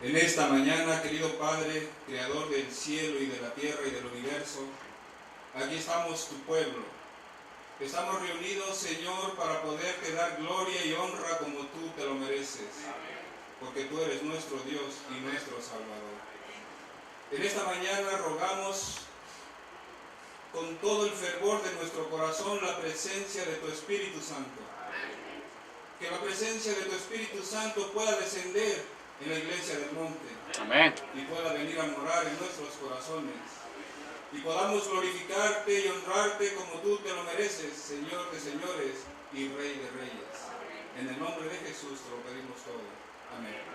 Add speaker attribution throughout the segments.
Speaker 1: En esta mañana, querido Padre, Creador del cielo y de la tierra y del universo, aquí estamos tu pueblo. Estamos reunidos, Señor, para poderte dar gloria y honra como tú te lo mereces, porque tú eres nuestro Dios y nuestro Salvador. En esta mañana rogamos con todo el fervor de nuestro corazón la presencia de tu Espíritu Santo. Que la presencia de tu Espíritu Santo pueda descender en la iglesia del monte.
Speaker 2: Amén.
Speaker 1: Y pueda venir a morar en nuestros corazones. Y podamos glorificarte y honrarte como tú te lo mereces, Señor de señores y Rey de reyes. En el nombre de Jesús te lo pedimos todo. Amén.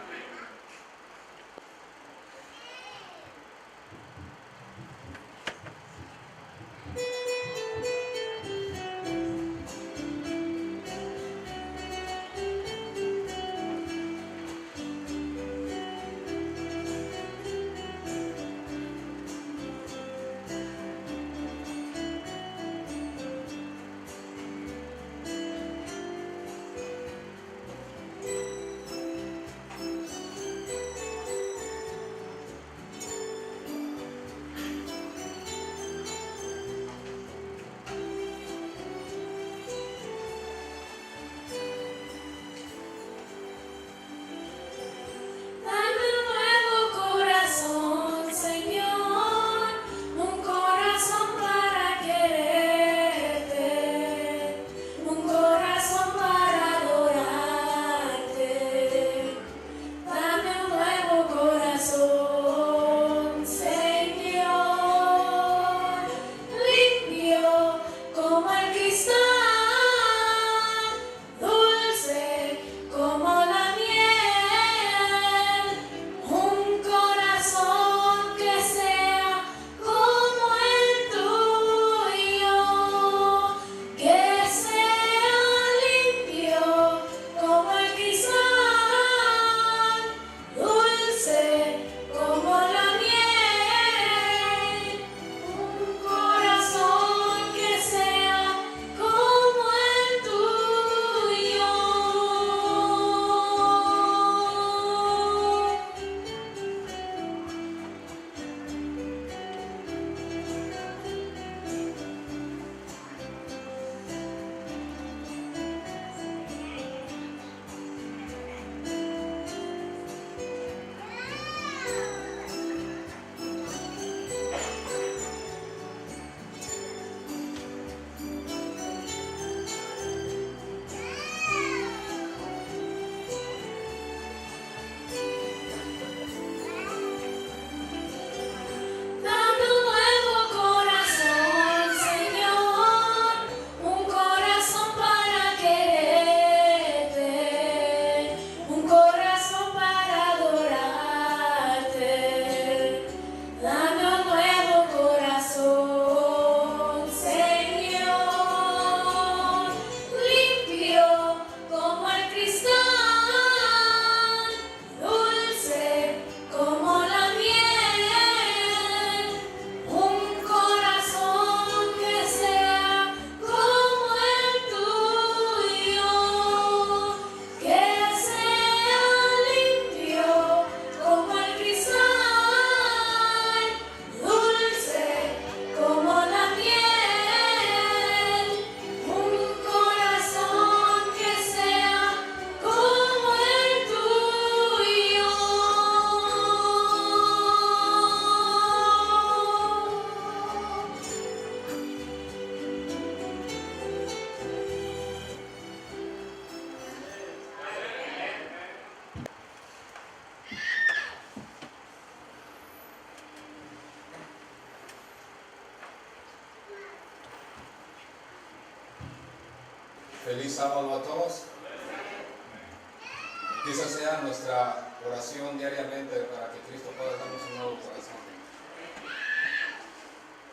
Speaker 1: Feliz sábado a todos. Que esa sea nuestra oración diariamente para que Cristo pueda darnos un nuevo corazón.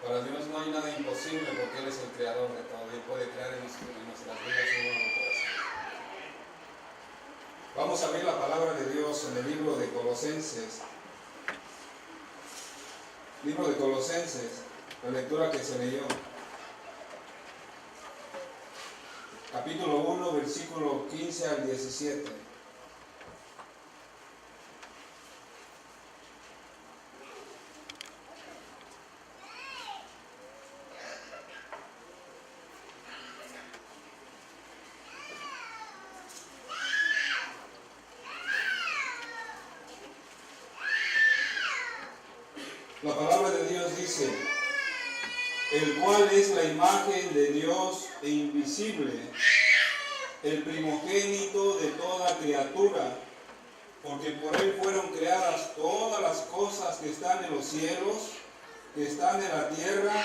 Speaker 1: Para Dios no hay nada imposible porque Él es el creador de todo y puede crear en nuestras vidas un nuevo corazón. Vamos a abrir la palabra de Dios en el libro de Colosenses. Libro de Colosenses, la lectura que se leyó. Capítulo 1, versículo 15 al 17. La palabra de Dios dice, el cual es la imagen de Dios e invisible, el primogénito de toda criatura, porque por él fueron creadas todas las cosas que están en los cielos, que están en la tierra,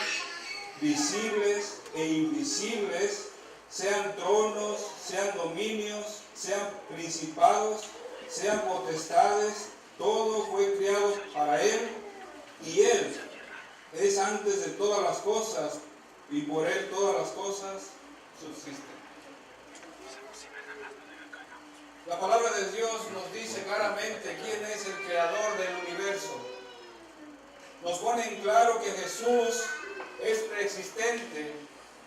Speaker 1: visibles e invisibles, sean tronos, sean dominios, sean principados, sean potestades, todo fue creado para él, y él es antes de todas las cosas, y por él todas las cosas subsisten. La palabra de Dios nos dice claramente quién es el creador del universo. Nos pone en claro que Jesús es preexistente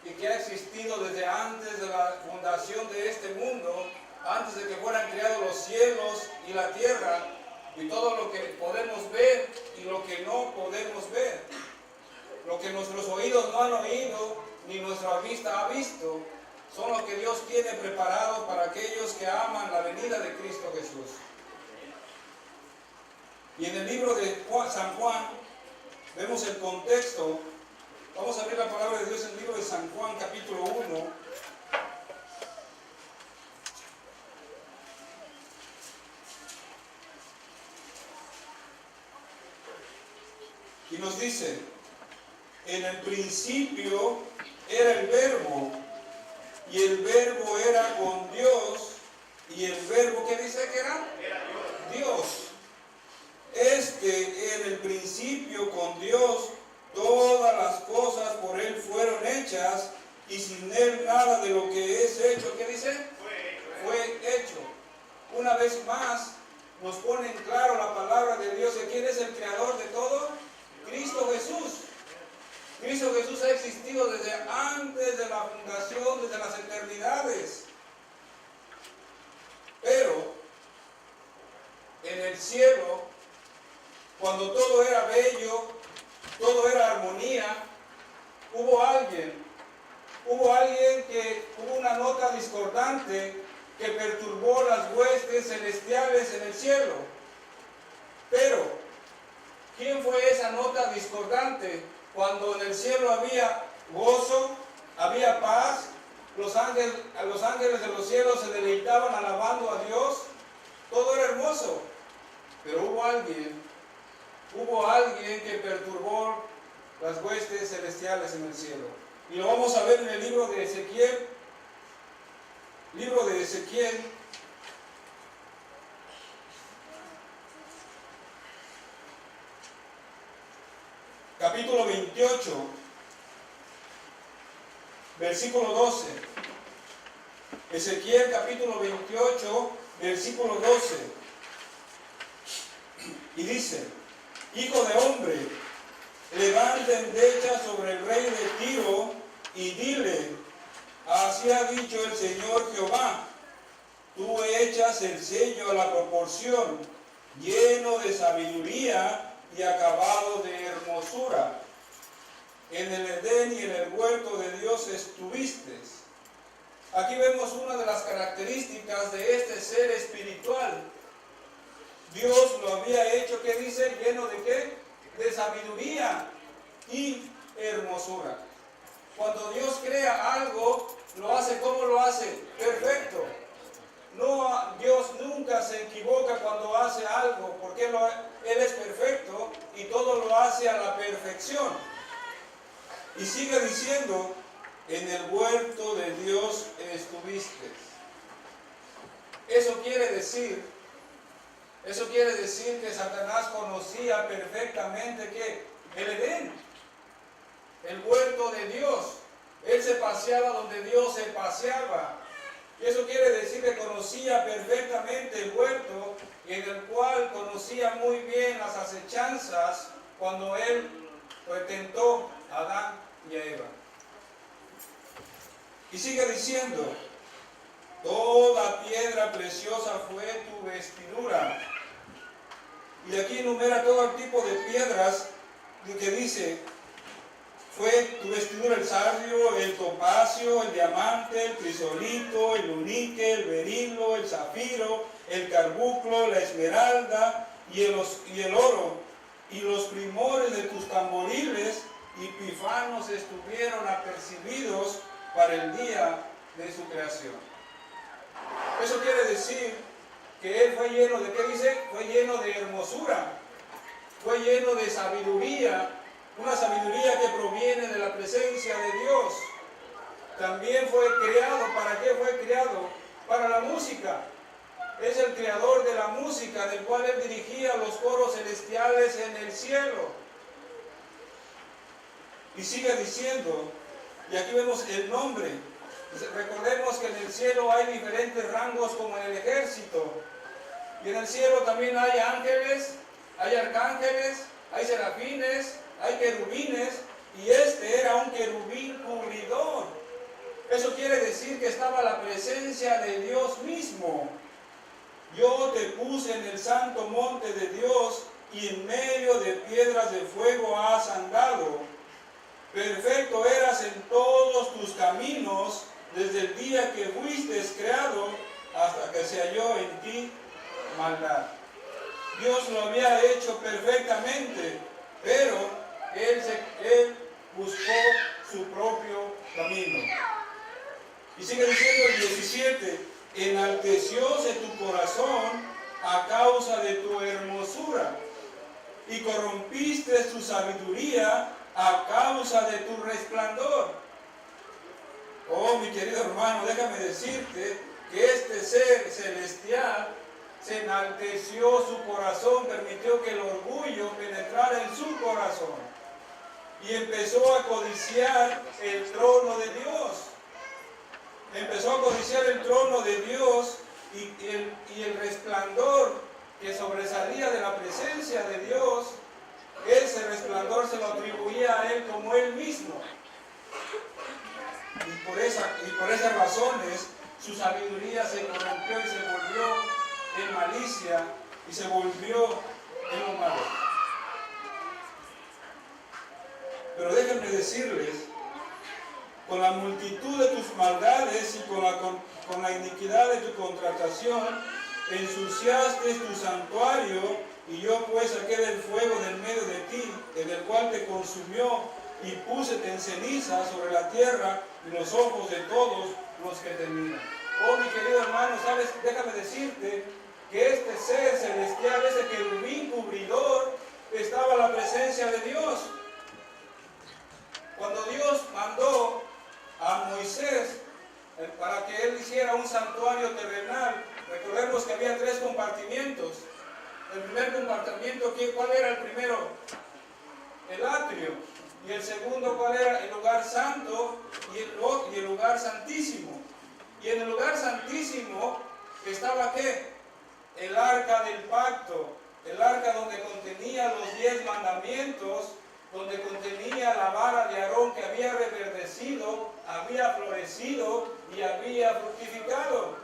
Speaker 1: y que ha existido desde antes de la fundación de este mundo, antes de que fueran creados los cielos y la tierra, y todo lo que podemos ver y lo que no podemos ver, lo que nuestros oídos no han oído ni nuestra vista ha visto, son lo que Dios tiene preparado para aquellos que aman la venida de Cristo Jesús. Y en el libro de San Juan vemos el contexto. Vamos a ver la palabra de Dios en el libro de San Juan, capítulo 1. Y nos dice, en el principio era el Verbo, y el Verbo era con Dios, y el Verbo, ¿qué dice que era? Era Dios. En el principio con Dios, todas las cosas por Él fueron hechas, y sin Él nada de lo que es hecho, ¿qué dice? Fue hecho. Una vez más, nos pone en claro la palabra de Dios de quién es el creador de todo. Cristo Jesús. Cristo Jesús ha existido desde antes de la fundación, desde las eternidades. Pero en el cielo, cuando todo era bello, todo era armonía, hubo una nota discordante que perturbó las huestes celestiales en el cielo. Pero, ¿quién fue esa nota discordante? Cuando en el cielo había gozo, había paz, los ángeles de los cielos se deleitaban alabando a Dios, todo era hermoso. Pero hubo alguien que perturbó las huestes celestiales en el cielo. Y lo vamos a ver en el libro de Ezequiel. Libro de Ezequiel. Capítulo 28, versículo 12. Ezequiel capítulo 28, versículo 12. Y dice, hijo de hombre, levanta endecha sobre el rey de Tiro y dile, así ha dicho el Señor Jehová, tú echas el sello a la proporción, lleno de sabiduría y acabado de hermosura. En el Edén y en el huerto de Dios estuviste. Aquí vemos una de las características de este ser espiritual. Dios lo había hecho, ¿qué dice? ¿Lleno de qué? De sabiduría y hermosura. Cuando Dios crea algo, lo hace, ¿cómo lo hace? Perfecto. No, Dios nunca se equivoca cuando hace algo, porque Él es perfecto y todo lo hace a la perfección. Y sigue diciendo, en el huerto de Dios estuviste. Eso quiere decir que Satanás conocía perfectamente que el Edén, el huerto de Dios. Él se paseaba donde Dios se paseaba. Y eso quiere decir que conocía perfectamente el huerto, en el cual conocía muy bien las acechanzas cuando Él tentó a Adán y a Eva. Y sigue diciendo, toda piedra preciosa fue tu vestidura. Y aquí enumera todo tipo de piedras que dice, fue tu vestidura el sardio, el topacio, el diamante, el crisolito, el onique, el berilo, el zafiro, el carbunclo, la esmeralda y el oro. y los primores de tus tamboriles y pífanos estuvieron apercibidos para el día de su creación. Eso quiere decir que él fue lleno de, ¿qué dice? Fue lleno de hermosura, fue lleno de sabiduría, una sabiduría que proviene de la presencia de Dios. También fue creado, ¿para qué fue creado? Para la música. Es el creador de la música, del cual él dirigía los coros celestiales en el cielo. Y sigue diciendo, y aquí vemos el nombre. Recordemos que en el cielo hay diferentes rangos como en el ejército. Y en el cielo también hay ángeles, hay arcángeles, hay serafines, hay querubines, y este era un querubín cubridor. Eso quiere decir que estaba la presencia de Dios mismo. Yo te puse en el santo monte de Dios, y en medio de piedras de fuego has andado. Perfecto eras en todos tus caminos, desde el día que fuiste creado, hasta que se halló en ti maldad. Dios lo había hecho perfectamente, pero Él buscó su propio camino. Y sigue diciendo el 17, enaltecióse tu corazón a causa de tu hermosura, y corrompiste tu sabiduría a causa de tu resplandor. Oh, mi querido hermano, déjame decirte que este ser celestial se enalteció su corazón, permitió que el orgullo penetrara en su corazón y empezó a codiciar el trono de Dios. Empezó a codiciar el trono de Dios y el resplandor que sobresalía de la presencia de Dios. Ese resplandor se lo atribuía a él como él mismo. Y por esas razones su sabiduría se corrompió y se volvió en malicia y se volvió en lo malo. Pero déjenme decirles, con la multitud de tus maldades y con la iniquidad de tu contratación, ensuciaste tu santuario, y yo pues saqué del fuego del medio de ti, en el cual te consumió, y púsete en ceniza sobre la tierra y los ojos de todos los que te miran. Oh, mi querido hermano, ¿sabes? Déjame decirte que este ser celestial, ese querubín cubridor, estaba en la presencia de Dios. Cuando Dios mandó a Moisés para que él hiciera un santuario terrenal, recordemos que había 3 compartimientos. El primer compartimiento, ¿cuál era el primero? El atrio. Y el segundo, ¿cuál era? El lugar santo y el lugar santísimo. Y en el lugar santísimo estaba ¿qué? El arca del pacto. El arca donde contenía los 10 mandamientos, donde contenía la vara de Aarón que había reverdecido, había florecido y había fructificado.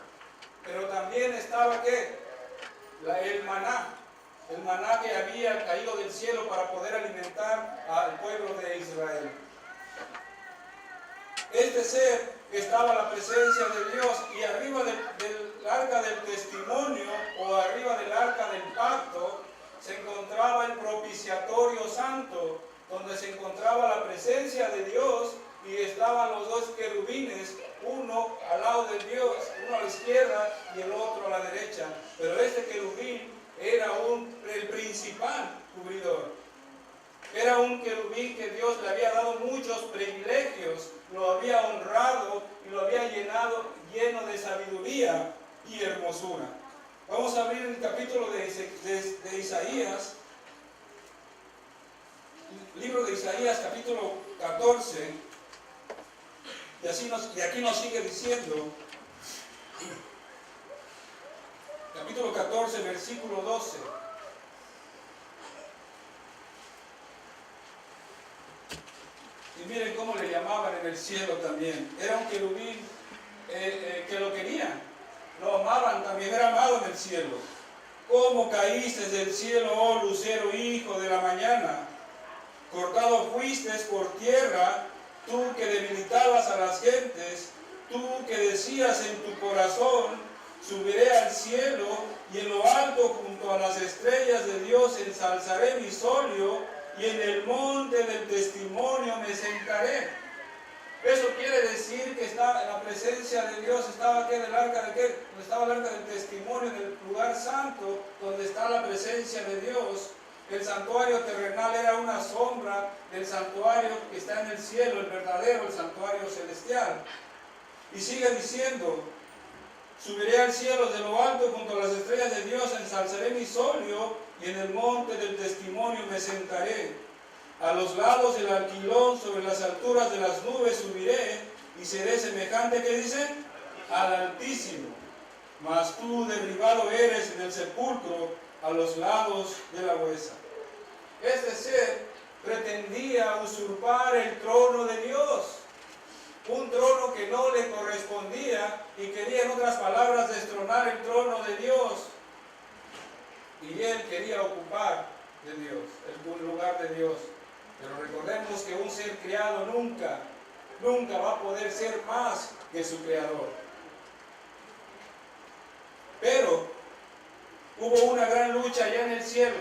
Speaker 1: Pero también estaba ¿qué? El maná que había caído del cielo para poder alimentar al pueblo de Israel. Este ser estaba en la presencia de Dios, y arriba del arca del testimonio, o arriba del arca del pacto, se encontraba el propiciatorio santo, donde se encontraba la presencia de Dios, y estaban los 2 querubines, uno al lado de Dios, uno a la izquierda y el otro a la derecha. Pero este querubín era el principal cubridor. Era un querubín que Dios le había dado muchos privilegios, lo había honrado y lo había lleno de sabiduría y hermosura. Vamos a abrir el capítulo de Isaías, libro de Isaías, capítulo 14, y aquí nos sigue diciendo, capítulo 14, versículo 12. Y miren cómo le llamaban en el cielo también. Era un querubín que lo querían, lo amaban, también era amado en el cielo. ¿Cómo caíste del cielo, oh lucero, hijo de la mañana? Cortado fuiste por tierra, tú que debilitabas a las gentes, tú que decías en tu corazón, subiré al cielo, y en lo alto junto a las estrellas de Dios ensalzaré mi solio, y en el monte del testimonio me sentaré. Eso quiere decir que la presencia de Dios estaba aquí en el arca de qué? Estaba el arca del testimonio en el lugar santo, donde está la presencia de Dios. El santuario terrenal era una sombra del santuario que está en el cielo, el verdadero, el santuario celestial. Y sigue diciendo: subiré al cielo de lo alto, junto a las estrellas de Dios ensalzaré mi solio, y en el monte del testimonio me sentaré. A los lados del alquilón, sobre las alturas de las nubes subiré, y seré semejante, ¿qué dice? Al Altísimo. Mas tú derribado eres en el sepulcro, a los lados de la huesa. Este ser pretendía usurpar el trono de Dios, un trono que no le correspondía, y quería, en otras palabras, destronar el trono de Dios. Y él quería ocupar de Dios, el lugar de Dios. Pero recordemos que un ser creado nunca va a poder ser más que su creador. Pero hubo una gran lucha allá en el cielo.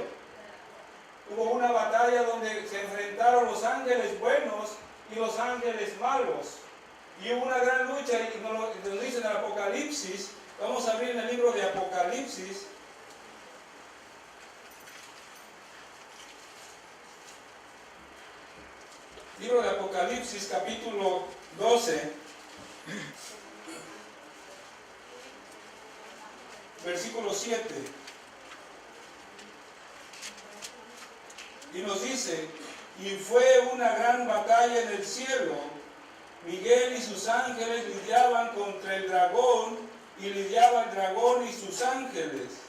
Speaker 1: Hubo una batalla donde se enfrentaron los ángeles buenos y los ángeles malos. Y hubo una gran lucha, y nos dice en el Apocalipsis. Vamos a abrir en el libro de Apocalipsis. Libro de Apocalipsis, capítulo 12, versículo 7. Y nos dice: y fue una gran batalla en el cielo. Miguel y sus ángeles lidiaban contra el dragón, y lidiaba el dragón y sus ángeles.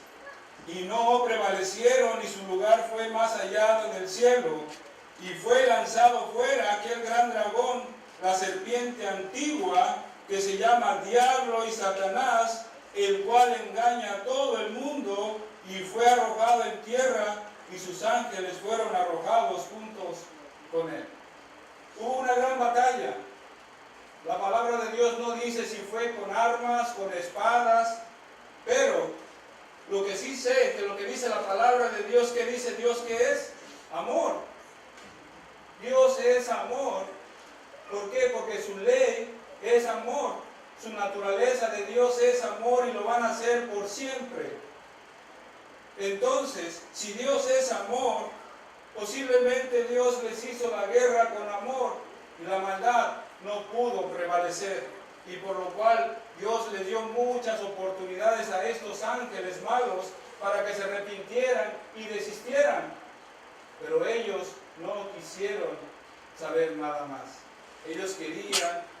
Speaker 1: Y no prevalecieron, y su lugar fue más hallado en el cielo. Y fue lanzado fuera aquel gran dragón, la serpiente antigua, que se llama Diablo y Satanás, el cual engaña a todo el mundo, y fue arrojado en tierra, y sus ángeles fueron arrojados juntos con él. Hubo una gran batalla. La palabra de Dios no dice si fue con armas, con espadas, pero lo que sí sé, que lo que dice la palabra de Dios, que dice Dios que es amor. Dios es amor. ¿Por qué? Porque su ley es amor. Su naturaleza de Dios es amor, y lo van a hacer por siempre. Entonces, si Dios es amor, posiblemente Dios les hizo la guerra con amor, y la maldad no pudo prevalecer. Y por lo cual Dios les dio muchas oportunidades a estos ángeles malos para que se arrepintieran y desistieran. Pero ellos no quisieron saber nada más. Ellos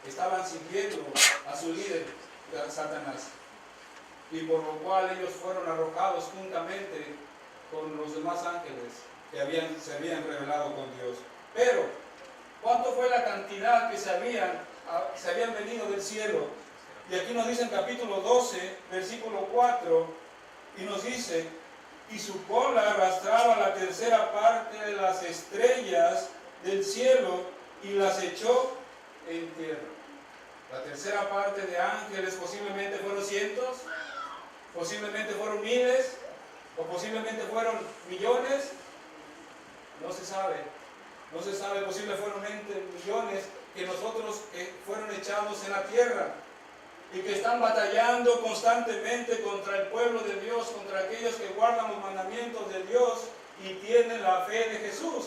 Speaker 1: estaban siguiendo a su líder, a Satanás. Y por lo cual ellos fueron arrojados juntamente con los demás ángeles que se habían rebelado con Dios. Pero, ¿cuánto fue la cantidad que se habían venido del cielo? Y aquí nos dice en capítulo 12, versículo 4, y nos dice: y su cola arrastraba la tercera parte de las estrellas del cielo, y las echó en tierra. La tercera parte de ángeles posiblemente fueron cientos, posiblemente fueron miles, o posiblemente fueron millones. No se sabe, posiblemente fueron millones que fueron echados en la tierra, y que están batallando constantemente contra el pueblo de Dios, contra aquellos que guardan los mandamientos de Dios y tienen la fe de Jesús.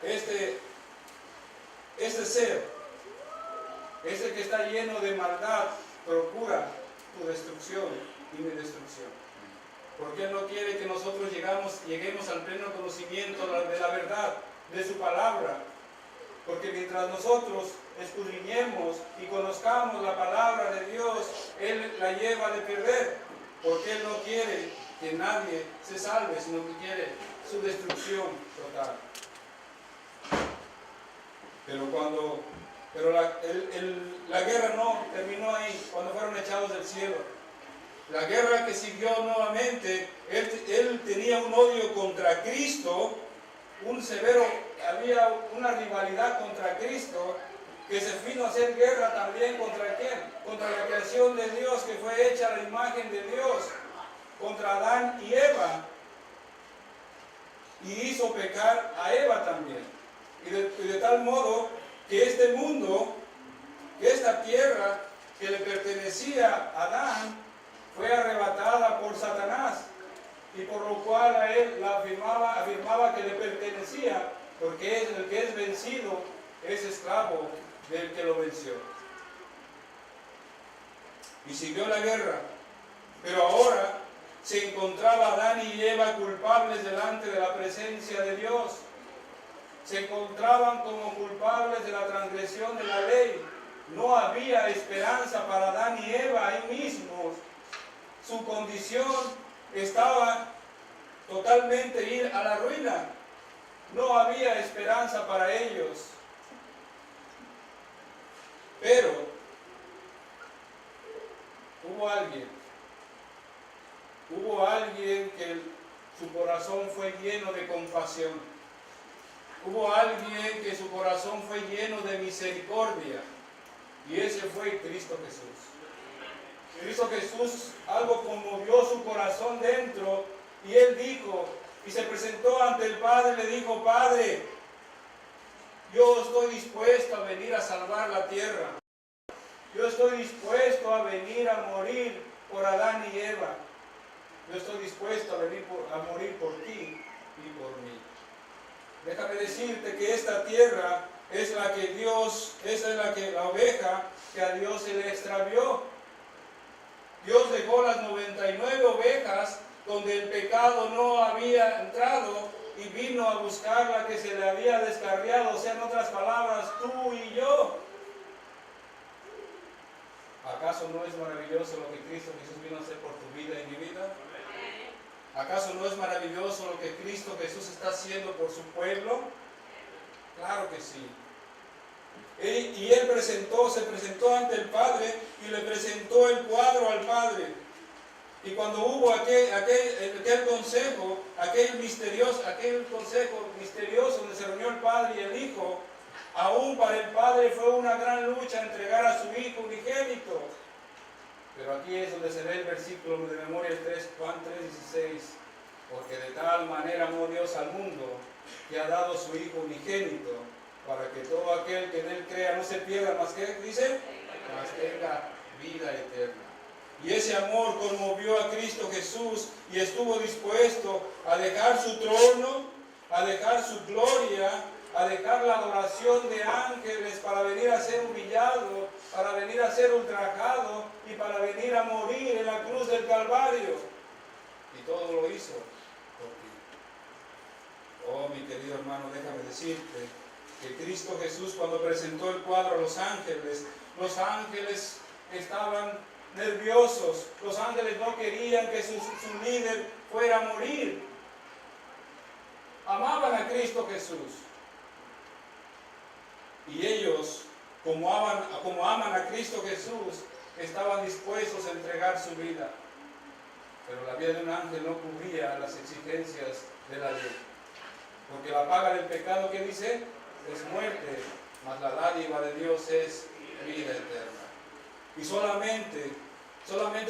Speaker 1: Este ser, que está lleno de maldad, procura tu destrucción y mi destrucción. Porque Él no quiere que nosotros lleguemos al pleno conocimiento de la verdad, de su palabra. Porque mientras nosotros escudriñemos y conozcamos la palabra de Dios, Él la lleva de perder. Porque Él no quiere que nadie se salve, sino que quiere su destrucción total. Pero la guerra no terminó ahí, cuando fueron echados del cielo. La guerra que siguió nuevamente, él tenía un odio contra Cristo, había una rivalidad contra Cristo, que se vino a hacer guerra también contra ¿quién? Contra la creación de Dios, que fue hecha a la imagen de Dios,
Speaker 2: hizo pecar a Eva también. Y de tal modo que este mundo, que esta tierra que le pertenecía a Adán, fue arrebatada por Satanás. Y por lo cual a él la afirmaba que le pertenecía, porque el que es vencido es esclavo del que lo venció. Y siguió la guerra, pero ahora se encontraba Adán y Eva culpables delante de la presencia de Dios. Se encontraban como culpables de la transgresión de la ley. No había esperanza para Adán y Eva ahí mismos. Su condición estaba totalmente ir a la ruina. No había esperanza para ellos. Pero hubo alguien que su corazón fue lleno de compasión. Hubo alguien que su corazón fue lleno de misericordia. Y ese fue Cristo Jesús. Cristo Jesús, algo conmovió su corazón dentro, y él dijo, y se presentó ante el Padre, le dijo: Padre, yo estoy dispuesto a venir a salvar la tierra. Yo estoy dispuesto a venir a morir por Adán y Eva. Yo estoy dispuesto a morir por ti y por mí. Déjame decirte que esta tierra es la que la oveja que a Dios se le extravió. Dios dejó las 99 ovejas donde el pecado no había entrado y vino a buscar la que se le había descarriado, o sea, en otras palabras, tú y yo. ¿Acaso no es maravilloso lo que Cristo Jesús vino a hacer por tu vida y mi vida? ¿Acaso no es maravilloso lo que Cristo Jesús está haciendo por su pueblo? Claro que sí. Y él se presentó ante el Padre y le presentó el cuadro al Padre. Y cuando hubo aquel consejo misterioso donde se reunió el Padre y el Hijo, aún para el Padre fue una gran lucha entregar a su Hijo unigénito. Pero aquí es donde se ve el versículo de memoria, Juan 3:16. Porque de tal manera amó Dios al mundo, que ha dado su Hijo unigénito, para que todo aquel que en él crea no se pierda, más que, dice, mas tenga vida eterna. Y ese amor conmovió a Cristo Jesús y estuvo dispuesto a dejar su trono, a dejar su gloria, a dejar la adoración de ángeles para venir a ser humillado, para venir a ser ultrajado y para venir a morir en la cruz del Calvario. Y todo lo hizo por ti. Oh, mi querido hermano, déjame decirte que Cristo Jesús, cuando presentó el cuadro a los ángeles estaban nerviosos. Los ángeles no querían que su líder fuera a morir. Amaban a Cristo Jesús. Y ellos, como aman a Cristo Jesús, estaban dispuestos a entregar su vida. Pero la vida de un ángel no cubría las exigencias de la ley. Porque la paga del pecado, ¿qué dice? Es muerte, mas la dádiva de Dios es vida eterna. Y solamente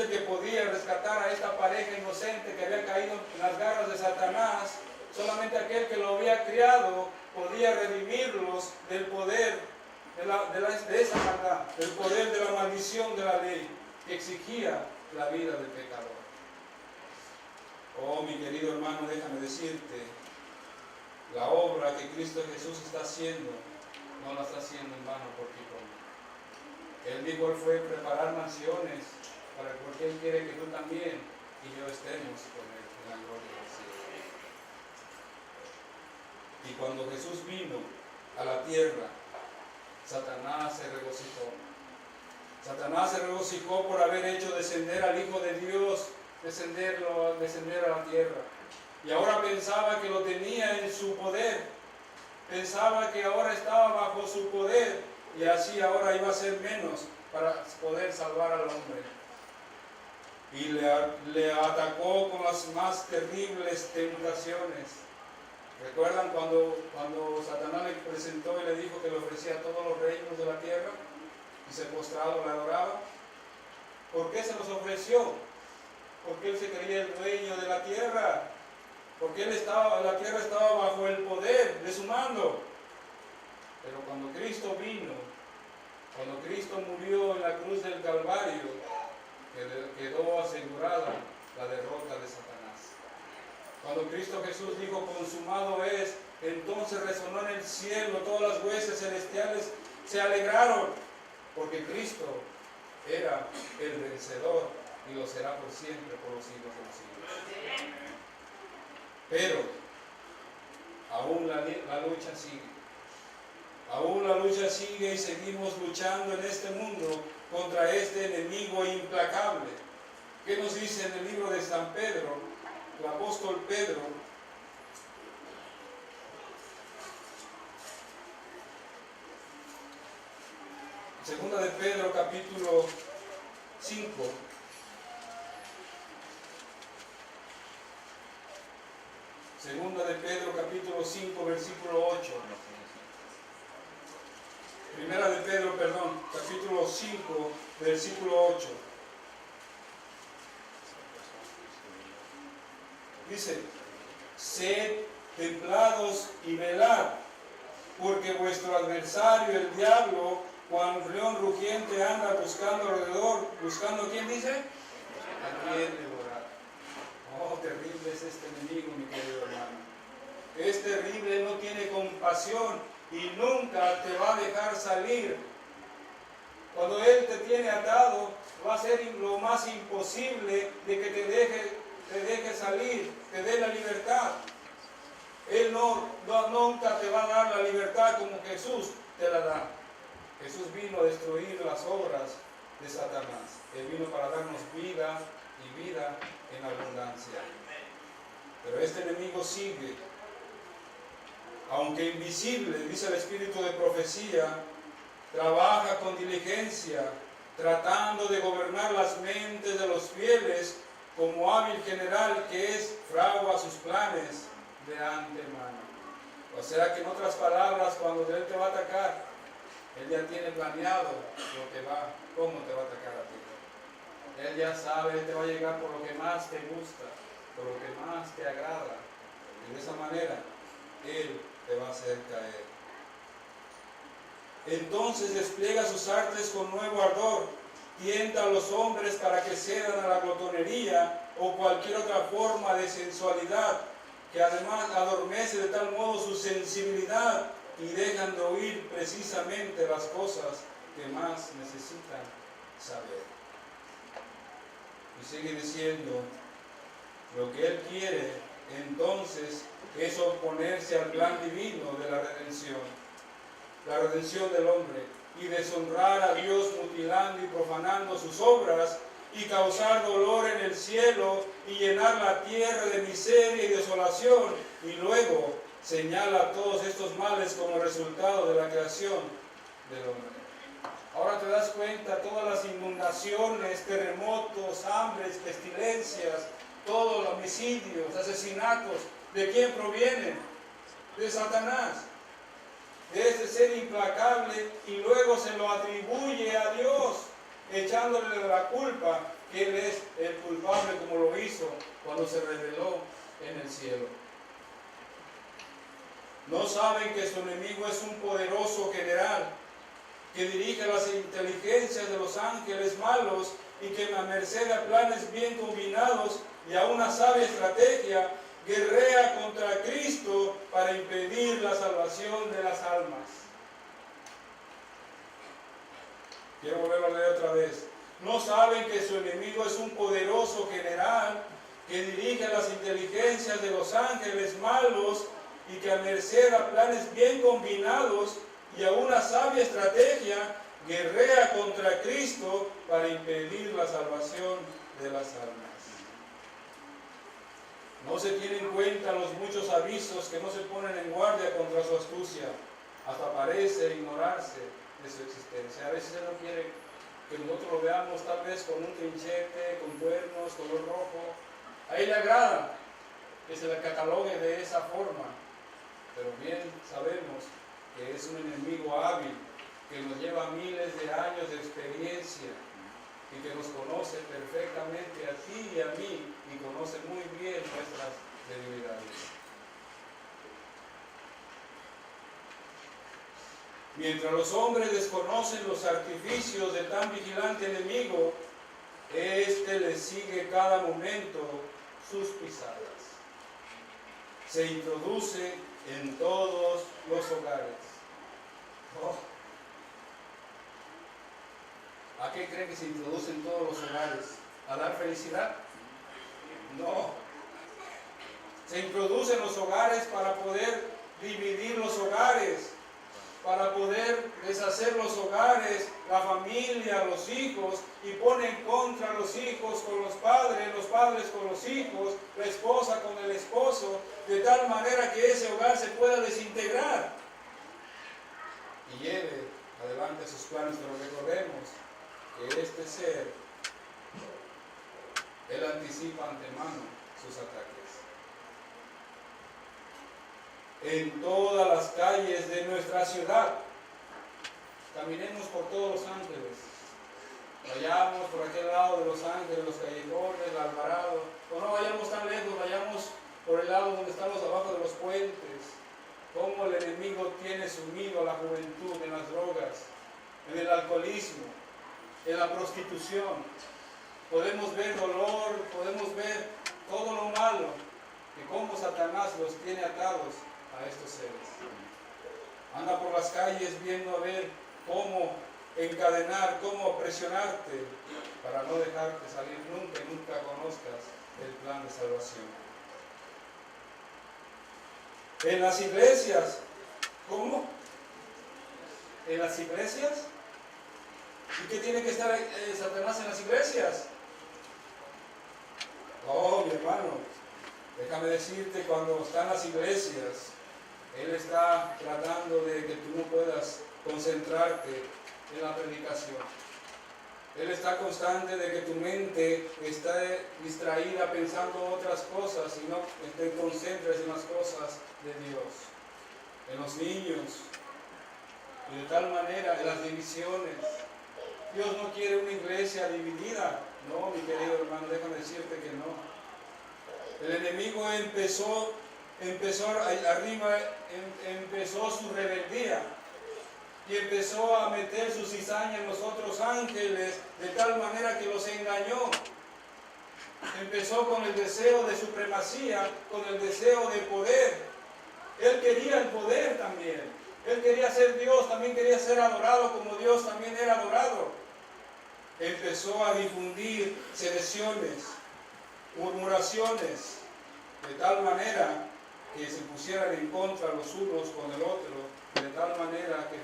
Speaker 2: el que podía rescatar a esta pareja inocente que había caído en las garras de Satanás, solamente aquel que lo había criado podía redimirlos del poder de esa maldad, del poder de la maldición de la ley que exigía la vida del pecador. Oh, mi querido hermano, déjame decirte, la obra que Cristo Jesús está haciendo, no la está haciendo en vano por ti y por mí. Él dijo, Él fue preparar mansiones porque Él quiere que tú también y yo estemos con Él en la gloria del cielo. Y cuando Jesús vino a la tierra, Satanás se regocijó. Satanás se regocijó por haber hecho descender al Hijo de Dios, descender a la tierra. Y ahora pensaba que lo tenía en su poder. Pensaba que ahora estaba bajo su poder. Y así ahora iba a ser menos para poder salvar al hombre. Y le atacó con las más terribles tentaciones. ¿Recuerdan cuando Satanás le presentó y le dijo que le ofrecía todos los reinos de la tierra? Y se postrado le adoraba. ¿Por qué se los ofreció? Porque él se creía el dueño de la tierra. porque la tierra estaba bajo el poder de su mando. Pero cuando Cristo vino, cuando Cristo murió en la cruz del Calvario, quedó asegurada la derrota de Satanás. Cuando Cristo Jesús dijo, consumado es, entonces resonó en el cielo, todas las huestes celestiales se alegraron, porque Cristo era el vencedor y lo será por siempre, por los siglos de los siglos. Pero aún la lucha sigue. Aún la lucha sigue y seguimos luchando en este mundo contra este enemigo implacable. ¿Qué nos dice en el libro de San Pedro, el apóstol Pedro? Segunda de Pedro, capítulo 5. Segunda de Pedro, capítulo 5, versículo 8. Primera de Pedro, perdón, capítulo 5, versículo 8. Dice, sed templados y velad, porque vuestro adversario, el diablo, cual león rugiente, anda buscando alrededor. ¿Buscando quién dice? A quién devorar. Oh, terrible es este enemigo, mi querido hermano. Es terrible, no tiene compasión y nunca te va a dejar salir. Cuando Él te tiene atado, va a ser lo más imposible de que te deje salir, te dé la libertad. Él nunca te va a dar la libertad como Jesús te la da. Jesús vino a destruir las obras de Satanás. Él vino para darnos vida y vida en abundancia. Pero este enemigo sigue. Aunque invisible, dice el espíritu de profecía, trabaja con diligencia, tratando de gobernar las mentes de los fieles como hábil general que es, fragua sus planes de antemano. O sea que en otras palabras, cuando Él te va a atacar, Él ya tiene planeado cómo te va a atacar a ti. Él ya sabe, Él te va a llegar por lo que más te gusta, por lo que más te agrada. Y de esa manera, Él te va a hacer caer. Entonces despliega sus artes con nuevo ardor, tienta a los hombres para que cedan a la glotonería o cualquier otra forma de sensualidad, que además adormece de tal modo su sensibilidad y dejan de oír precisamente las cosas que más necesitan saber. Y sigue diciendo, lo que Él quiere entonces es oponerse al plan divino de la redención del hombre, y deshonrar a Dios mutilando y profanando sus obras, y causar dolor en el cielo, y llenar la tierra de miseria y desolación, y luego señala todos estos males como resultado de la creación del hombre. Ahora te das cuenta, todas las inundaciones, terremotos, hambres, pestilencias, todos los homicidios, asesinatos, ¿de quién provienen? De Satanás, de este ser implacable, y luego se lo atribuye a Dios, echándole la culpa que Él es el culpable, como lo hizo cuando se rebeló en el cielo. No saben que su enemigo es un poderoso general que dirige las inteligencias de los ángeles malos y que a merced a planes bien combinados y a una sabia estrategia guerrea contra Cristo para impedir la salvación de las almas. Quiero volverlo a leer otra vez. No saben que su enemigo es un poderoso general que dirige las inteligencias de los ángeles malos y que a merced a planes bien combinados y a una sabia estrategia guerrea contra Cristo para impedir la salvación de las almas. No se tienen en cuenta los muchos avisos que no se ponen en guardia contra su astucia, hasta parece ignorarse de su existencia. A veces Él no quiere que nosotros lo veamos tal vez con un trinchete, con cuernos, color rojo. A Él le agrada que se le catalogue de esa forma, pero bien sabemos que es un enemigo hábil, que nos lleva miles de años de experiencia y que nos conoce perfectamente a ti y a mí y conoce muy bien nuestras debilidades. Mientras los hombres desconocen los artificios del tan vigilante enemigo, éste les sigue cada momento sus pisadas. Se introduce en todos los hogares. Oh. ¿A qué creen que se introduce en todos los hogares? ¿A dar felicidad? No. Se introduce en los hogares para poder dividir los hogares, para poder deshacer los hogares, la familia, los hijos, y pone en contra a los hijos con los padres con los hijos, la esposa con el esposo, de tal manera que ese hogar se pueda desintegrar y lleve adelante sus planes. Pero recordemos que este ser, él anticipa antemano sus ataques. En todas las calles de nuestra ciudad, caminemos por todos Los Ángeles, vayamos por aquel lado de Los Ángeles, los callejones, el Alvarado, o no vayamos tan lejos, vayamos por el lado donde estamos abajo de los puentes, cómo el enemigo tiene sumido a la juventud en las drogas, en el alcoholismo, en la prostitución. Podemos ver dolor, podemos ver todo lo malo, y cómo Satanás los tiene atados a estos seres. Anda por las calles viendo a ver cómo encadenar, cómo presionarte para no dejarte salir nunca y nunca conozcas el plan de salvación. En las iglesias, ¿cómo? ¿En las iglesias? ¿Y qué tiene que estar Satanás en las iglesias? Oh, mi hermano, déjame decirte, cuando está en las iglesias, él está tratando de que tú no puedas concentrarte en la predicación. Él está constante de que tu mente esté distraída pensando otras cosas y no te concentres en las cosas de Dios, en los niños, y de tal manera en las divisiones. Dios no quiere una iglesia dividida. No, mi querido hermano, déjame decirte que no. El enemigo empezó su rebeldía y empezó a meter su cizaña en los otros ángeles de tal manera que los engañó. Empezó con el deseo de supremacía, con el deseo de poder. Él quería el poder también. Él quería ser Dios, también quería ser adorado como Dios también era adorado. Empezó a difundir sediciones, murmuraciones, de tal manera que se pusieran en contra los unos con el otro, de tal manera que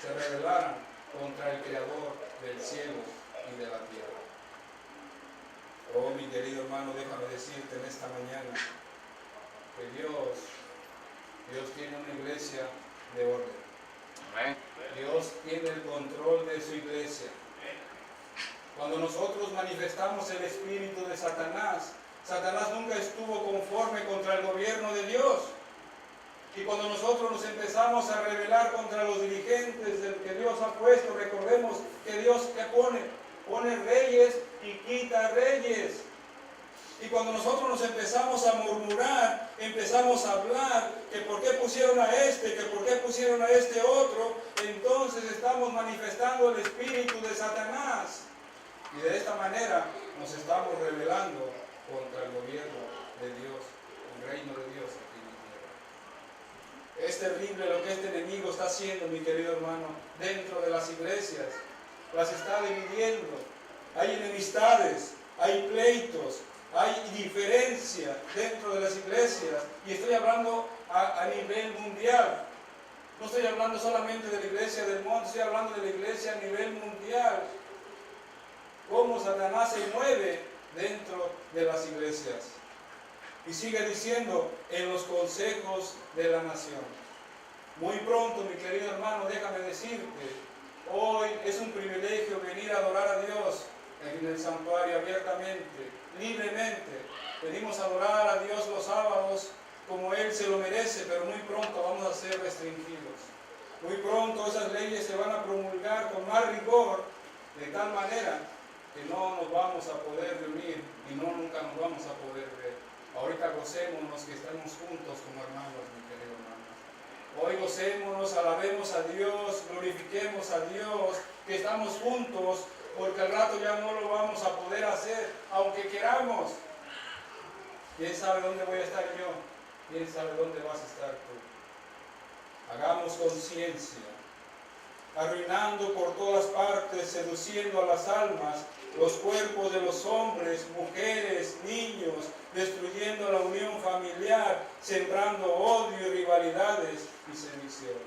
Speaker 2: se rebelaran contra el Creador del cielo y de la tierra. Oh, mi querido hermano, déjame decirte en esta mañana que Dios tiene una iglesia de orden. Dios tiene el control de su iglesia. Cuando nosotros manifestamos el espíritu de Satanás, Satanás nunca estuvo conforme contra el gobierno de Dios. Y cuando nosotros nos empezamos a rebelar contra los dirigentes del que Dios ha puesto, recordemos que Dios que pone reyes y quita reyes. Y cuando nosotros nos empezamos a murmurar, empezamos a hablar que por qué pusieron a este, que por qué pusieron a este otro, entonces estamos manifestando el espíritu de Satanás. Y de esta manera nos estamos rebelando contra el gobierno de Dios, el reino de Dios aquí en la tierra. Es terrible lo que este enemigo está haciendo, mi querido hermano, dentro de las iglesias. Las está dividiendo. Hay enemistades, hay pleitos, hay diferencia dentro de las iglesias. Y estoy hablando a nivel mundial. No estoy hablando solamente de la iglesia del monte, estoy hablando de la iglesia a nivel mundial. Cómo Satanás se mueve dentro de las iglesias. Y sigue diciendo, en los consejos de la nación. Muy pronto, mi querido hermano, déjame decirte, hoy es un privilegio venir a adorar a Dios en el santuario abiertamente, libremente. Venimos a adorar a Dios los sábados como Él se lo merece, pero muy pronto vamos a ser restringidos. Muy pronto esas leyes se van a promulgar con más rigor, de tal manera que no nos vamos a poder reunir y nunca nos vamos a poder ver. Ahorita gocémonos que estamos juntos como hermanos, mi querido hermano. Hoy gocémonos, alabemos a Dios, glorifiquemos a Dios, que estamos juntos, porque al rato ya no lo vamos a poder hacer, aunque queramos. ¿Quién sabe dónde voy a estar yo? ¿Quién sabe dónde vas a estar tú? Hagamos conciencia, arruinando por todas partes, seduciendo a las almas, los cuerpos de los hombres, mujeres, niños, destruyendo la unión familiar, sembrando odio y rivalidades y sediciones.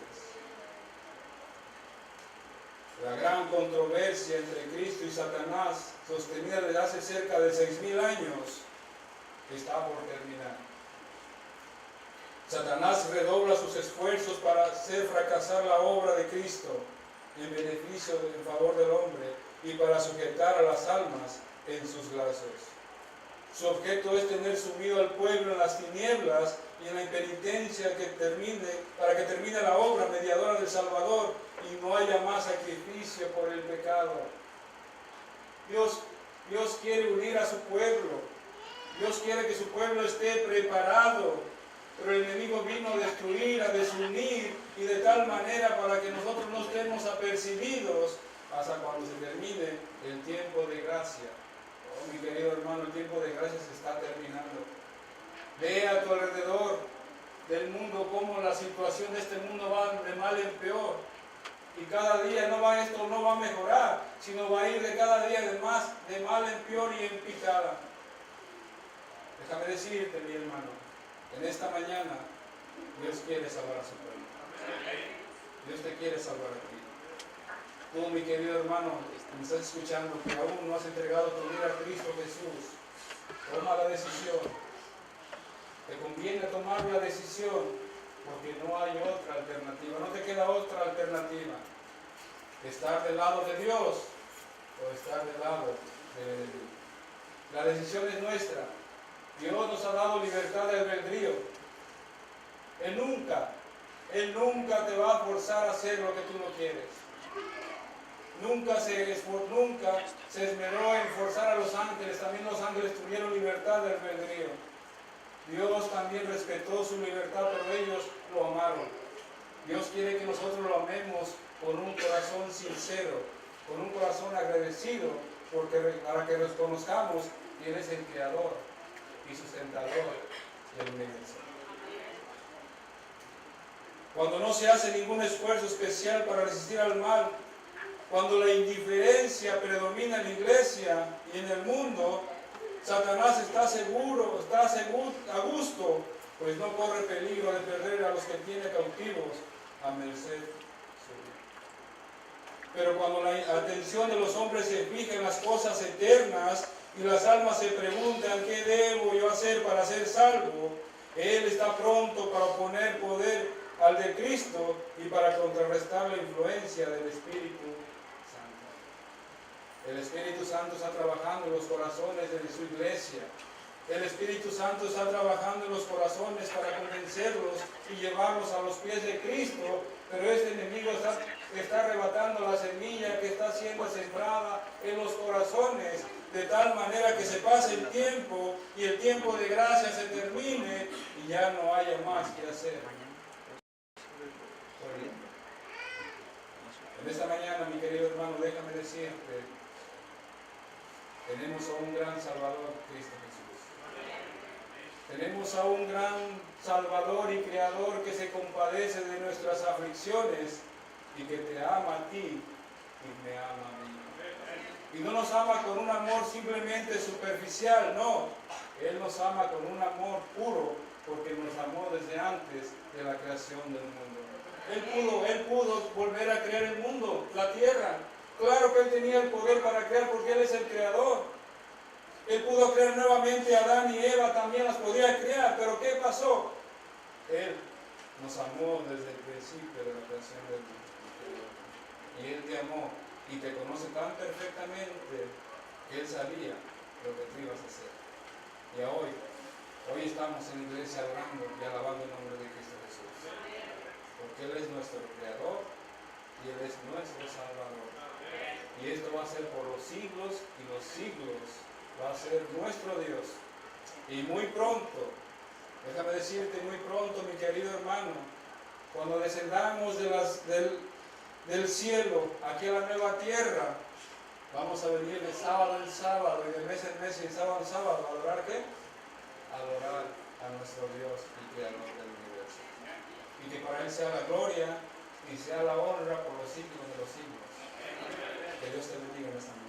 Speaker 2: La gran controversia entre Cristo y Satanás, sostenida desde hace cerca de 6.000 años, está por terminar. Satanás redobla sus esfuerzos para hacer fracasar la obra de Cristo en beneficio, en favor del hombre y para sujetar a las almas en sus lazos. Su objeto es tener sumido al pueblo en las tinieblas y en la impenitencia para que termine la obra mediadora del Salvador y no haya más sacrificio por el pecado. Dios quiere unir a su pueblo. Dios quiere que su pueblo esté preparado, pero el enemigo vino a destruir, a desunir, y de tal manera para que nosotros no estemos apercibidos hasta cuando se termine el tiempo de gracia. Oh, mi querido hermano, el tiempo de gracia se está terminando. Ve a tu alrededor del mundo cómo la situación de este mundo va de mal en peor. Y cada día esto no va a mejorar, sino va a ir de cada día de mal en peor y en picada. Déjame decirte, mi hermano, en esta mañana Dios quiere salvar a su pueblo. Dios te quiere salvar a ti. Tú, mi querido hermano, me estás escuchando, que aún no has entregado tu vida a Cristo Jesús, toma la decisión. Te conviene tomar la decisión, porque no hay otra alternativa, no te queda otra alternativa. Estar del lado de Dios o estar del lado del enemigo. La decisión es nuestra. Dios nos ha dado libertad de albedrío. Él nunca te va a forzar a hacer lo que tú no quieres. Nunca se esmeró en forzar a los ángeles. También los ángeles tuvieron libertad de albedrío. Dios también respetó su libertad, pero ellos lo amaron. Dios quiere que nosotros lo amemos con un corazón sincero, con un corazón agradecido, para que reconozcamos quién es el Creador y sustentador del universo. Cuando no se hace ningún esfuerzo especial para resistir al mal, cuando la indiferencia predomina en la iglesia y en el mundo, Satanás está a gusto, pues no corre peligro de perder a los que tiene cautivos a merced suya. Pero cuando la atención de los hombres se fija en las cosas eternas y las almas se preguntan qué debo yo hacer para ser salvo, Él está pronto para oponer poder al de Cristo y para contrarrestar la influencia del Espíritu Santo. El Espíritu Santo está trabajando en los corazones de su iglesia. El Espíritu Santo está trabajando en los corazones para convencerlos y llevarlos a los pies de Cristo, pero este enemigo está arrebatando la semilla que está siendo sembrada en los corazones, de tal manera que se pase el tiempo y el tiempo de gracia se termine y ya no haya más que hacer. En esta mañana, mi querido hermano, déjame decirte, tenemos a un gran Salvador, Cristo Jesús. Tenemos a un gran Salvador y Creador que se compadece de nuestras aflicciones y que te ama a ti y me ama a mí. Y no nos ama con un amor simplemente superficial, no. Él nos ama con un amor puro porque nos amó desde antes de la creación del mundo. Él pudo volver a crear el mundo, la tierra. Claro que Él tenía el poder para crear porque Él es el creador. Él pudo crear nuevamente a Adán y Eva, también las podía crear, pero ¿qué pasó? Él nos amó desde el principio de la creación del mundo. Y Él te amó y te conoce tan perfectamente que Él sabía lo que tú ibas a hacer. Y hoy estamos en la iglesia orando y alabando el nombre de Cristo Jesús. Porque Él es nuestro Creador y Él es nuestro Salvador. Y esto va a ser por los siglos y los siglos. Va a ser nuestro Dios. Y muy pronto, déjame decirte, muy pronto, mi querido hermano, cuando descendamos del cielo aquí a la nueva tierra, vamos a venir de sábado en sábado y de mes en mes y de sábado en sábado a adorar ¿qué? Adorar a nuestro Dios y Creador del universo. Y que para Él sea la gloria y sea la honra por los siglos de los siglos. Que Dios te bendiga en esta mañana.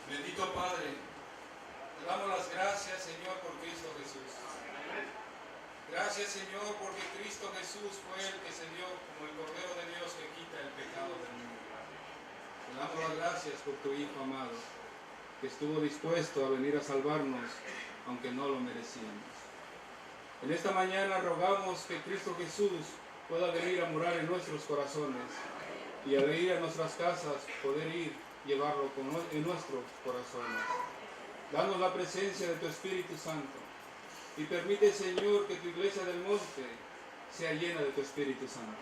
Speaker 2: Bendito Padre, te damos las gracias, Señor, por Cristo Jesús. Gracias, Señor, porque Cristo Jesús fue el que se dio como el Cordero de Dios que quita el pecado del mundo. Te damos las gracias por tu Hijo amado, que estuvo dispuesto a venir a salvarnos, aunque no lo merecíamos. En esta mañana rogamos que Cristo Jesús pueda venir a morar en nuestros corazones y al ir a nuestras casas poder llevarlo en nuestros corazones. Danos la presencia de tu Espíritu Santo y permite, Señor, que tu iglesia del monte sea llena de tu Espíritu Santo.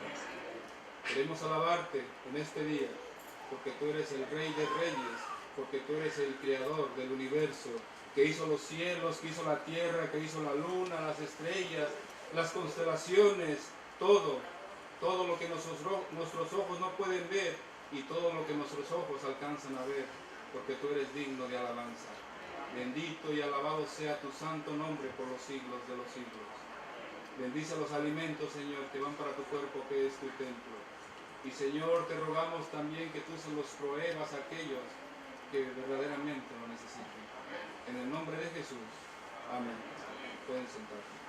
Speaker 2: Queremos alabarte en este día porque tú eres el Rey de Reyes, porque tú eres el Creador del universo, que hizo los cielos, que hizo la tierra, que hizo la luna, las estrellas, las constelaciones, todo lo que nuestros ojos no pueden ver y todo lo que nuestros ojos alcanzan a ver, porque tú eres digno de alabanza. Bendito y alabado sea tu santo nombre por los siglos de los siglos. Bendice los alimentos, Señor, que van para tu cuerpo, que es tu templo. Y Señor, te rogamos también que tú se los proveas a aquellos que verdaderamente lo necesiten. En el nombre de Jesús. Amén. Pueden sentarse.